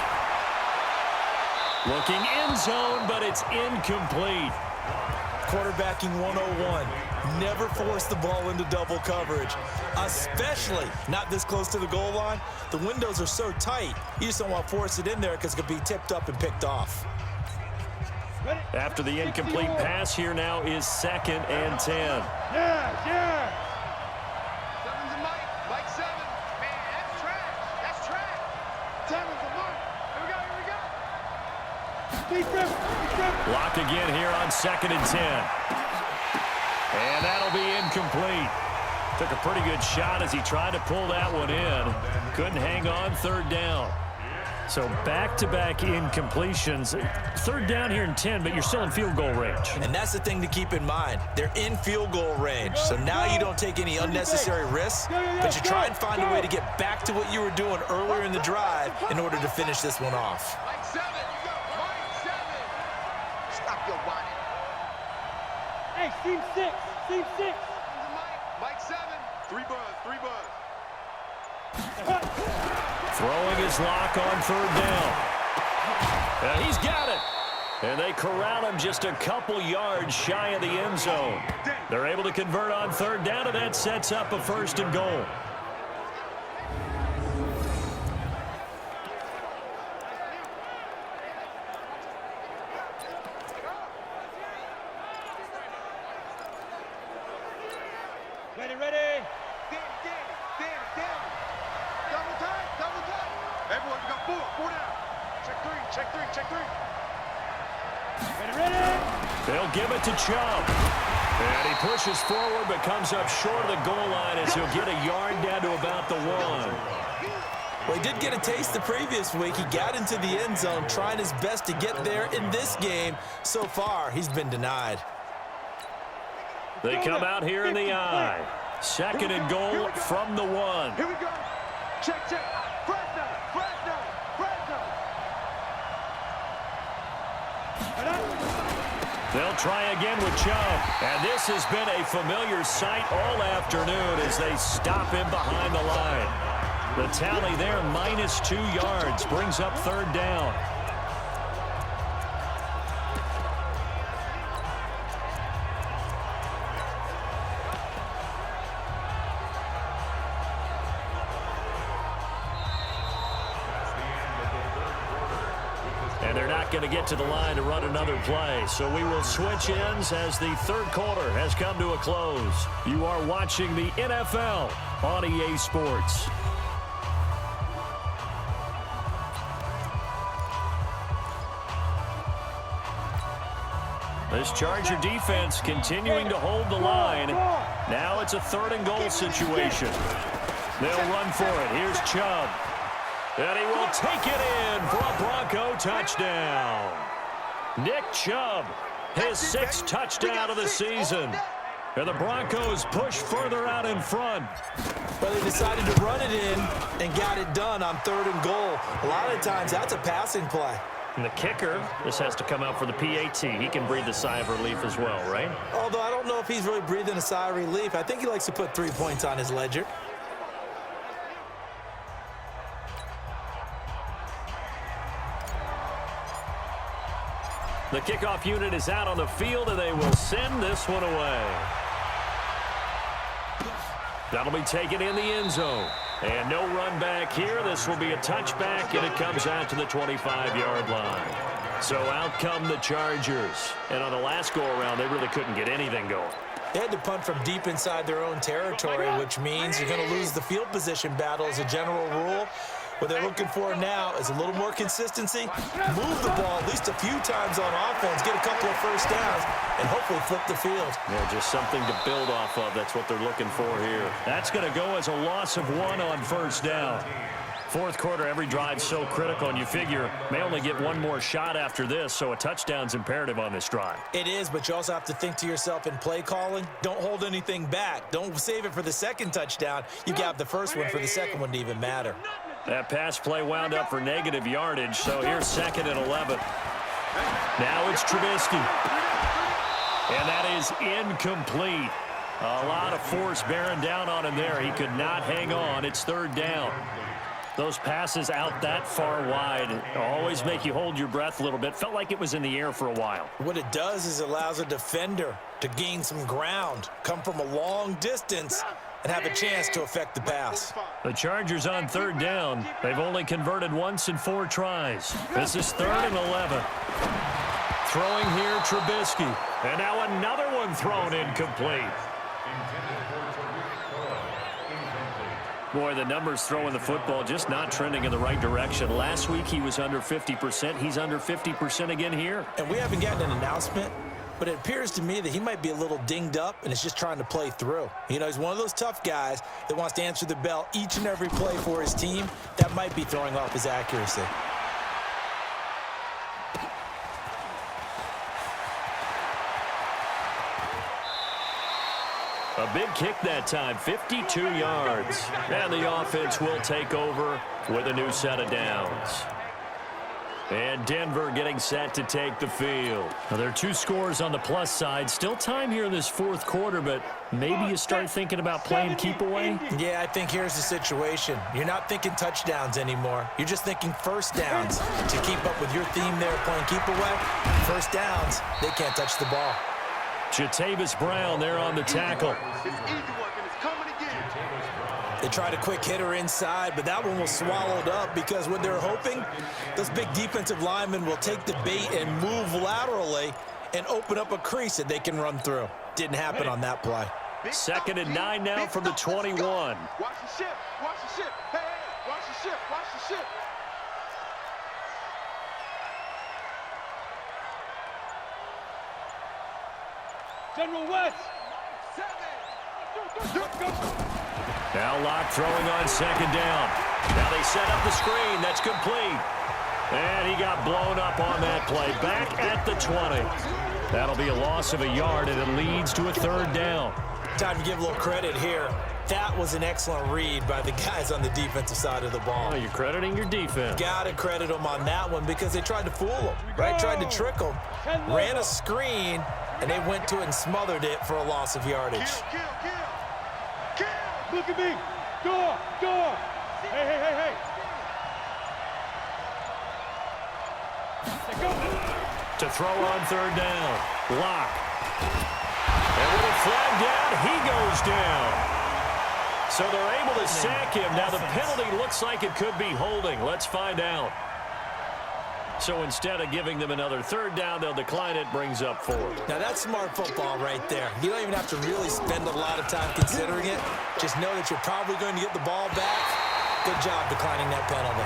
Looking end zone, but it's incomplete. Quarterbacking 101. Never force the ball into double coverage, especially not this close to the goal line. The windows are so tight, you just don't want to force it in there because it could be tipped up and picked off. After the incomplete pass, here now is 2nd and 10. Yeah. 7's a Mike. Mike 7. Man, that's trash. 7's a Mike. Here we go. Defense. Locke again here on 2nd and 10. And that'll be incomplete. Took a pretty good shot as he tried to pull that one in. Couldn't hang on 3rd down. So back-to-back incompletions. 3rd down here in 10, but you're still in field goal range. And that's the thing to keep in mind. They're in field goal range. So now you don't take any unnecessary risks, but you try and find a way to get back to what you were doing earlier in the drive in order to finish this one off. Mike 7. Mike 7. Stop your whining. Hey, seam 6. 7's a Mike. Mike 7. 3 buzz. Throwing his Locke on 3rd down. And he's got it. And they corral him just a couple yards shy of the end zone. They're able to convert on 3rd down, and that sets up a 1st and goal. Ready. Danny. Double time. Everyone, you got 4 down. Check 3. Ready. They'll give it to Chubb. And he pushes forward but comes up short of the goal line as he'll get a yard down to about the 1. Well, he did get a taste the previous week. He got into the end zone trying his best to get there in this game. So far, he's been denied. They come out here in the I. 2nd and goal from the 1. Here we go. Check. Fresno. They'll try again with Chubb. And this has been a familiar sight all afternoon as they stop him behind the line. The tally there, -2 yards, brings up 3rd down. And they're not going to get to the line to run another play. So we will switch ends as the 3rd quarter has come to a close. You are watching the NFL on EA Sports. This Charger defense continuing to hold the line. Now it's a 3rd and goal situation. They'll run for it. Here's Chubb. And he will take it in for a Bronco touchdown. Nick Chubb, his 6th touchdown of the season. And the Broncos push further out in front. But they decided to run it in and got it done on 3rd and goal. A lot of times that's a passing play. And the kicker, this has to come out for the PAT. He can breathe a sigh of relief as well, right? Although I don't know if he's really breathing a sigh of relief. I think he likes to put 3 points on his ledger. The kickoff unit is out on the field, and they will send this one away. That'll be taken in the end zone. And no run back here. This will be a touchback, and it comes out to the 25-yard line. So out come the Chargers. And on the last go-around, they really couldn't get anything going. They had to punt from deep inside their own territory, which means you're going to lose the field position battle as a general rule. What they're looking for now is a little more consistency, move the ball at least a few times on offense, get a couple of first downs, and hopefully flip the field. Yeah, just something to build off of. That's what they're looking for here. That's going to go as a loss of 1 on first down. 4th quarter, every drive so critical, and you figure may only get 1 more shot after this, so a touchdown's imperative on this drive. It is, but you also have to think to yourself in play calling, don't hold anything back. Don't save it for the 2nd touchdown. You got the first one for the 2nd one to even matter. That pass play wound up for negative yardage, so here's 2nd and 11. Now it's Trubisky. And that is incomplete. A lot of force bearing down on him there. He could not hang on. It's 3rd down. Those passes out that far wide always make you hold your breath a little bit. Felt like it was in the air for a while. What it does is it allows a defender to gain some ground, come from a long distance, and have a chance to affect the pass. The Chargers on 3rd down. They've only converted once in 4 tries. This is 3rd and 11. Throwing here, Trubisky. And now another one thrown incomplete. Boy, the numbers throwing the football just not trending in the right direction. Last week he was under 50%. He's under 50% again here. And we haven't gotten an announcement, but it appears to me that he might be a little dinged up and is just trying to play through. You know, he's one of those tough guys that wants to answer the bell each and every play for his team. That might be throwing off his accuracy. A big kick that time, 52 yards. And the offense will take over with a new set of downs. And Denver getting set to take the field. Now, there are 2 scores on the plus side. Still time here in this 4th quarter, but maybe you start thinking about playing keep away? Yeah, I think here's the situation. You're not thinking touchdowns anymore. You're just thinking first downs. To keep up with your theme there, playing keep away, first downs, they can't touch the ball. Jatavis Brown there on the tackle. They tried a quick hitter inside, but that one was swallowed up because what they're hoping, those big defensive linemen will take the bait and move laterally and open up a crease that they can run through. Didn't happen on that play. 2nd and 9 now from the 21. Watch the ship. Watch the ship. Hey, watch the ship. Watch the ship. General West. Now Locke throwing on second down. Now they set up the screen. That's complete. And he got blown up on that play. Back at the 20. That'll be a loss of a yard, and it leads to a third down. Time to give a little credit here. That was an excellent read by the guys on the defensive side of the ball. Oh, you're crediting your defense. Got to credit them on that one because they tried to fool them, right? Tried to trick them. Ran a screen, and they went to it and smothered it for a loss of yardage. Kill. Look at me. Door. Hey. Go. To throw on third down. Locke. And with a flag down, he goes down. So they're able to sack him. Now the penalty looks like it could be holding. Let's find out. So instead of giving them another third down, they'll decline it. Brings up 4. Now that's smart football right there. You don't even have to really spend a lot of time considering it. Just know that you're probably going to get the ball back. Good job declining that penalty.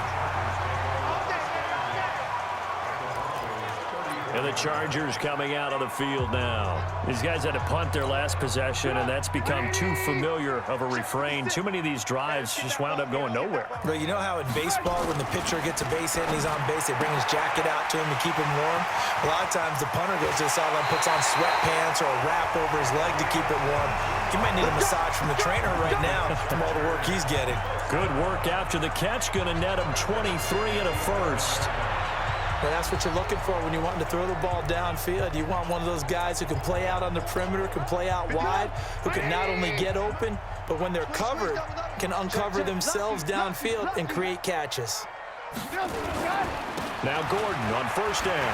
And the Chargers coming out on the field now. These guys had to punt their last possession, and that's become too familiar of a refrain. Too many of these drives just wound up going nowhere. But you know how in baseball, when the pitcher gets a base hit and he's on base, they bring his jacket out to him to keep him warm? A lot of times the punter goes to the sideline, puts on sweatpants or a wrap over his leg to keep it warm. He might need a massage from the trainer right now from all the work he's getting. Good work after the catch. Going to net him 23 and a first. Well, that's what you're looking for when you're wanting to throw the ball downfield. You want one of those guys who can play out on the perimeter, can play out wide, who can not only get open, but when they're covered, can uncover themselves downfield and create catches. Now Gordon on first down.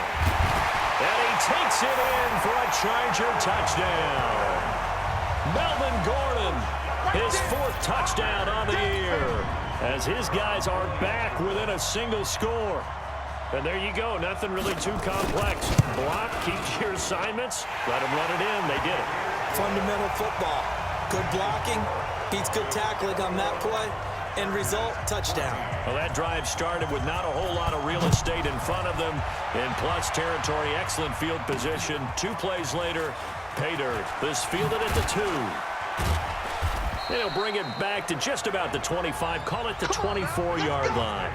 And he takes it in for a Charger touchdown. Melvin Gordon, his 4th touchdown on the year, as his guys are back within a single score. And there you go. Nothing really too complex. Block, keep your assignments, let them run it in. They did it. Fundamental football. Good blocking, beats good tackling on that play. End result, touchdown. Well, that drive started with not a whole lot of real estate in front of them. In plus territory, excellent field position. 2 plays later, pay dirt. This fielded at the 2. They'll bring it back to just about the 25. Call it the 24-yard line.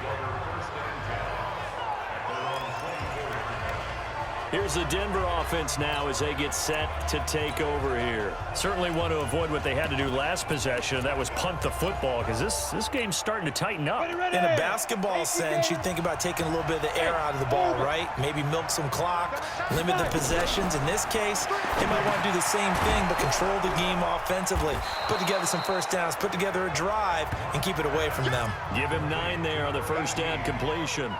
Here's the Denver offense now as they get set to take over here. Certainly want to avoid what they had to do last possession, and that was punt the football, because this game's starting to tighten up. In a basketball sense, you think about taking a little bit of the air out of the ball, right? Maybe milk some clock, limit the possessions. In this case, they might want to do the same thing, but control the game offensively. Put together some first downs, put together a drive, and keep it away from them. Give him 9 there on the first down completion.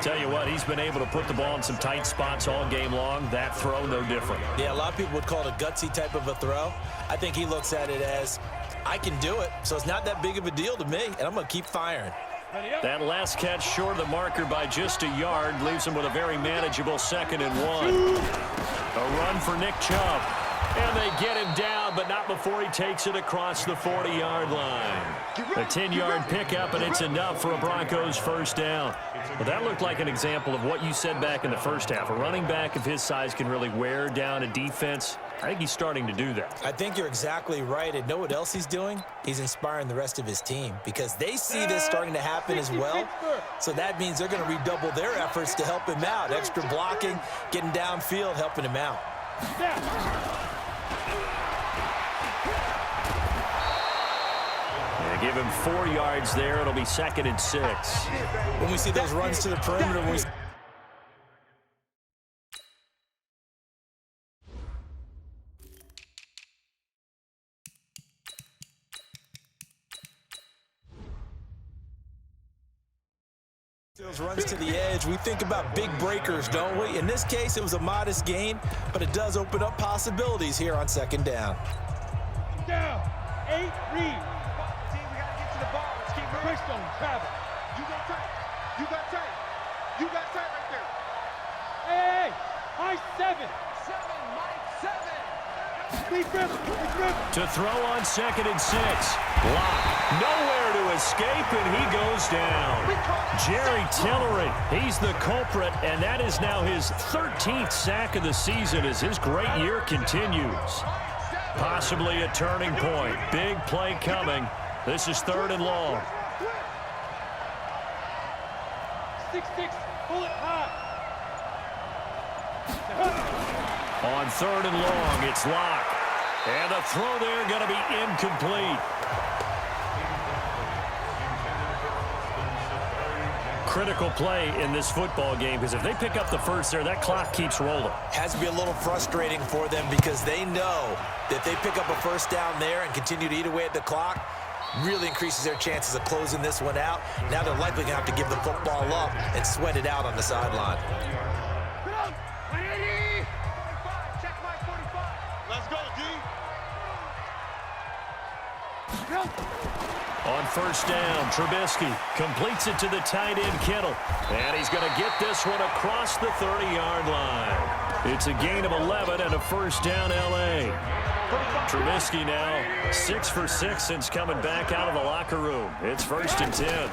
Tell you what, he's been able to put the ball in some tight spots all game long. That throw, no different. Yeah, a lot of people would call it a gutsy type of a throw. I think he looks at it as, I can do it, so it's not that big of a deal to me, and I'm going to keep firing. That last catch short of the marker by just a yard leaves him with a very manageable 2nd and 1. A run for Nick Chubb. And they get him down, but not before he takes it across the 40-yard line. A 10-yard pickup, and it's enough for a Broncos first down. Well, that looked like an example of what you said back in the first half. A running back of his size can really wear down a defense. I think he's starting to do that. I think you're exactly right. And know what else he's doing? He's inspiring the rest of his team because they see this starting to happen as well. So that means they're going to redouble their efforts to help him out. Extra blocking, getting downfield, helping him out. Give him 4 yards there. It'll be 2nd and 6. When we see those runs to the perimeter, when we those runs to the edge, we think about big breakers, don't we? In this case, it was a modest gain, but it does open up possibilities here on 2nd down. Down. 8, read. Quickstone, travel. You got tight. You got tight. You got tight right there. Hey, high 7. 7, Mike, 7. To throw on 2nd and 6. Lock. Nowhere to escape, and he goes down. Jerry Tillery, he's the culprit, and that is now his 13th sack of the season as his great year continues. Possibly a turning point. Big play coming. This is 3rd and long. 6-6, pull it high. On 3rd and long, it's Locke. And the throw there going to be incomplete. Critical play in this football game because if they pick up the first there, that clock keeps rolling. Has to be a little frustrating for them because they know that if they pick up a first down there and continue to eat away at the clock, really increases their chances of closing this one out. Now they're likely going to have to give the football up and sweat it out on the sideline. Let's go, D. On 1st down, Trubisky completes it to the tight end, Kittle. And he's going to get this one across the 30-yard line. It's a gain of 11 and a 1st down, L.A. Trubisky now 6 for 6 since coming back out of the locker room. It's 1st and 10.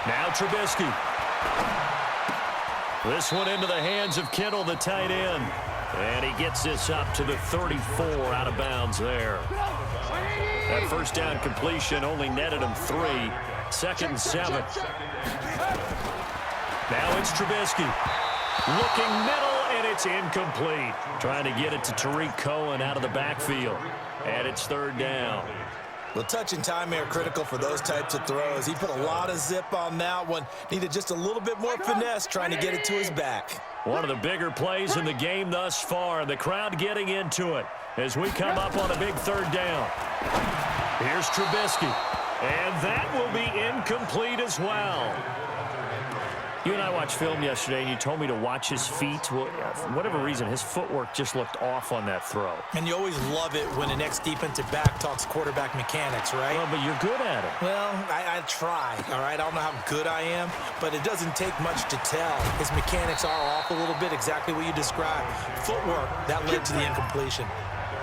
Now Trubisky. This one into the hands of Kittle, the tight end. And he gets this up to the 34 out of bounds there. That 1st down completion only netted him 3. 2nd and 7. Now it's Trubisky. Looking middle, and it's incomplete. Trying to get it to Tariq Cohen out of the backfield. And it's 3rd down. Well, touch and time are critical for those types of throws. He put a lot of zip on that one. Needed just a little bit more finesse trying to get it to his back. One of the bigger plays in the game thus far. The crowd getting into it as we come up on a big 3rd down. Here's Trubisky. And that will be incomplete as well. You and I watched film yesterday, and you told me to watch his feet. Well, for whatever reason, his footwork just looked off on that throw. And you always love it when an ex-defensive back talks quarterback mechanics, right? Well, but you're good at it. Well, I try, all right? I don't know how good I am, but it doesn't take much to tell. His mechanics are off a little bit, exactly what you described. Footwork, that led to the incompletion.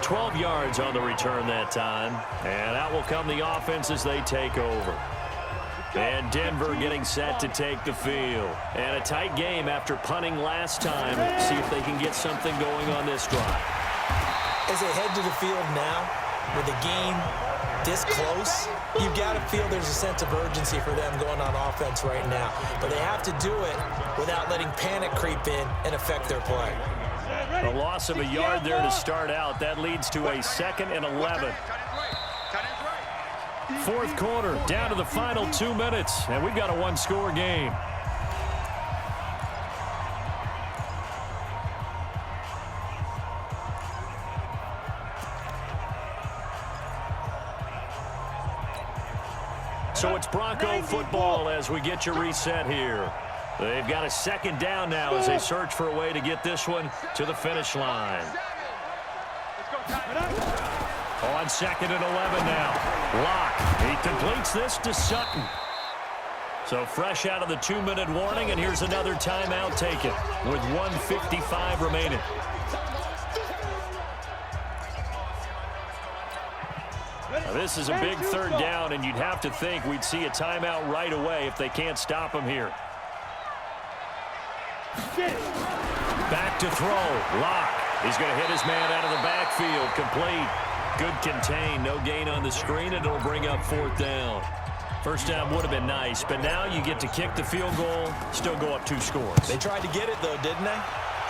12 yards on the return that time. And out will come the offense as they take over. And Denver getting set to take the field. And a tight game after punting last time. See if they can get something going on this drive. As they head to the field now, with the game this close, you've got to feel there's a sense of urgency for them going on offense right now. But they have to do it without letting panic creep in and affect their play. A loss of a yard there to start out. That leads to a 2nd and 11. 4th quarter, down to the final 2 minutes, and we've got a 1-score game. So it's Bronco football as we get you reset here. They've got a 2nd down now as they search for a way to get this one to the finish line. On 2nd and 11 now. Locke. He completes this to Sutton. So fresh out of the 2-minute warning, and here's another timeout taken with 1:55 remaining. Now this is a big 3rd down, and you'd have to think we'd see a timeout right away if they can't stop him here. Back to throw. Locke. He's going to hit his man out of the backfield. Complete. Good contain. No gain on the screen, and it'll bring up 4th down. 1st down would have been nice, but now you get to kick the field goal, still go up 2 scores. They tried to get it, though, didn't they?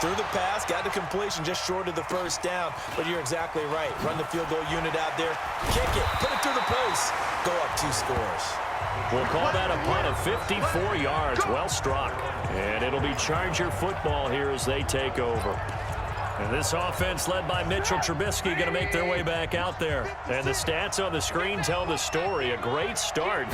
Threw the pass, got the completion just short of the 1st down, but you're exactly right. Run the field goal unit out there, kick it, put it through the post, go up 2 scores. We'll call that a punt of 54 yards. Well struck. And it'll be Charger football here as they take over. And this offense led by Mitchell Trubisky going to make their way back out there. And the stats on the screen tell the story. A great start.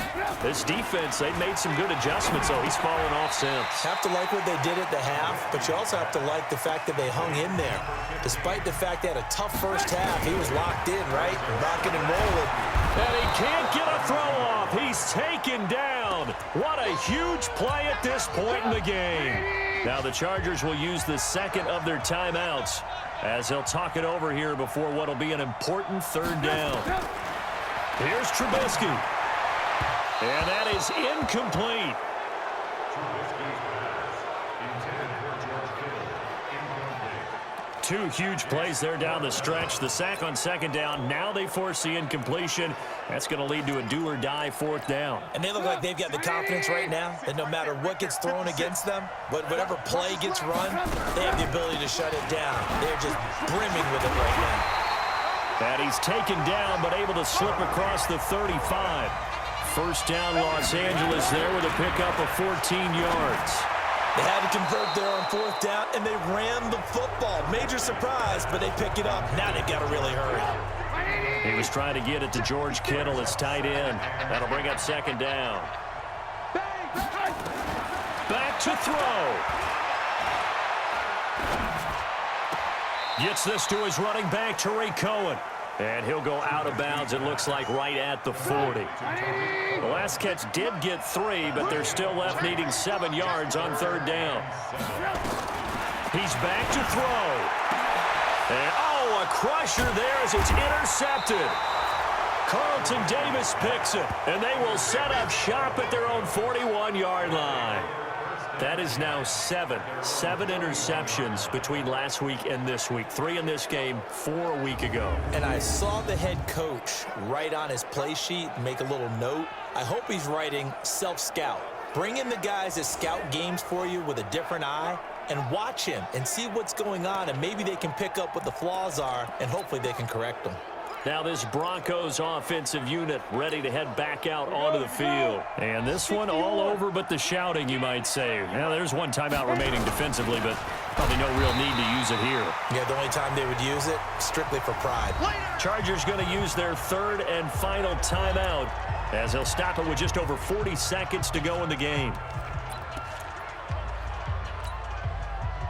This defense, they've made some good adjustments, so he's fallen off since. Have to like what they did at the half, but you also have to like the fact that they hung in there. Despite the fact they had a tough first half, he was locked in, right? Rocking and rolling. And he can't get a throw off. He's taken down. What a huge play at this point in the game. Now the Chargers will use the 2nd of their timeouts as he'll talk it over here before what will be an important third down. Here's Trubisky. And that is incomplete. Two huge plays there down the stretch. The sack on second down. Now they force the incompletion. That's going to lead to a do-or-die fourth down. And they look like they've got the confidence right now that no matter what gets thrown against them, whatever play gets run, they have the ability to shut it down. They're just brimming with it right now. And he's taken down, but able to slip across the 35. First down, Los Angeles there with a pickup of 14 yards. They had to convert there on fourth down, and they ran the football. Major surprise, but they pick it up. Now they've got to really hurry. He was trying to get it to George Kittle, his tight end. That'll bring up second down. Back to throw. Gets this to his running back, Tariq Cohen. And he'll go out of bounds, it looks like, right at the 40. The last catch did get 3, but they're still left needing 7 yards on third down. He's back to throw. And, oh, a crusher there as it's intercepted. Carlton Davis picks it, and they will set up shop at their own 41-yard line. That is now 7 interceptions between last week and this week. 3 in this game, 4 a week ago. And I saw the head coach write on his play sheet, make a little note. I hope he's writing self-scout. Bring in the guys that scout games for you with a different eye and watch him and see what's going on, and maybe they can pick up what the flaws are, and hopefully they can correct them. Now this Broncos offensive unit ready to head back out onto the field. And this one all over but the shouting, you might say. Now there's one timeout remaining defensively, but probably no real need to use it here. Yeah, the only time they would use it, strictly for pride. Chargers going to use their third and final timeout as they'll stop it with just over 40 seconds to go in the game.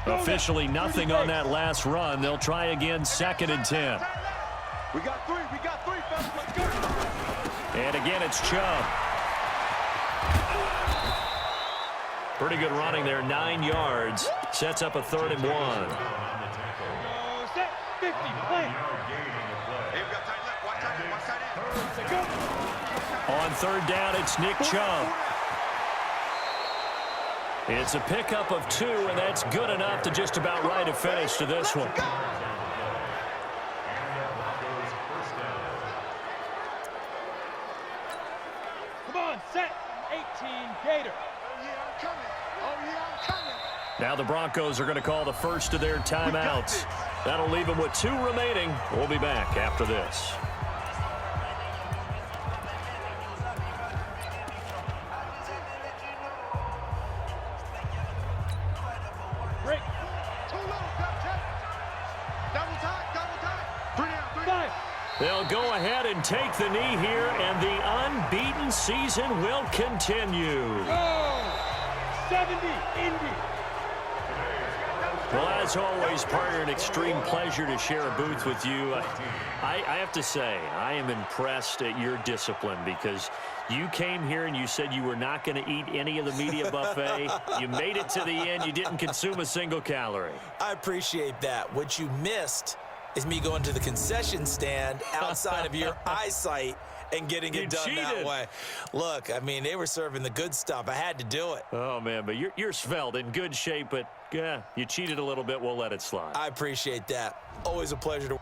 Officially nothing on that last run. They'll try again, 2nd and 10. We got 3, fellas, let's go. And again, it's Chubb. Pretty good running there, 9 yards. Sets up a 3rd and 1. Set, 50, play. Hey, we got tight left, watch tight end. On third down, it's Nick Chubb. It's a pickup of 2, and that's good enough to just about write a finish to this one. Set, 18, Gator. Now the Broncos are going to call the first of their timeouts. That'll leave them with 2 remaining. We'll be back after this. Break. Too low, double tight. 3 down, 5. They'll go ahead and take the knee here, and the unbeaten season will continue. Go! 70, Indy. Well, as always, partner, an extreme pleasure to share a booth with you. I have to say, I am impressed at your discipline because you came here and you said you were not going to eat any of the media buffet. You made it to the end. You didn't consume a single calorie. I appreciate that. What you missed is me going to the concession stand outside of your eyesight and getting it done that way. Look, I mean, they were serving the good stuff. I had to do it. Oh, man, but you're svelte, in good shape, but yeah, you cheated a little bit. We'll let it slide. I appreciate that. Always a pleasure to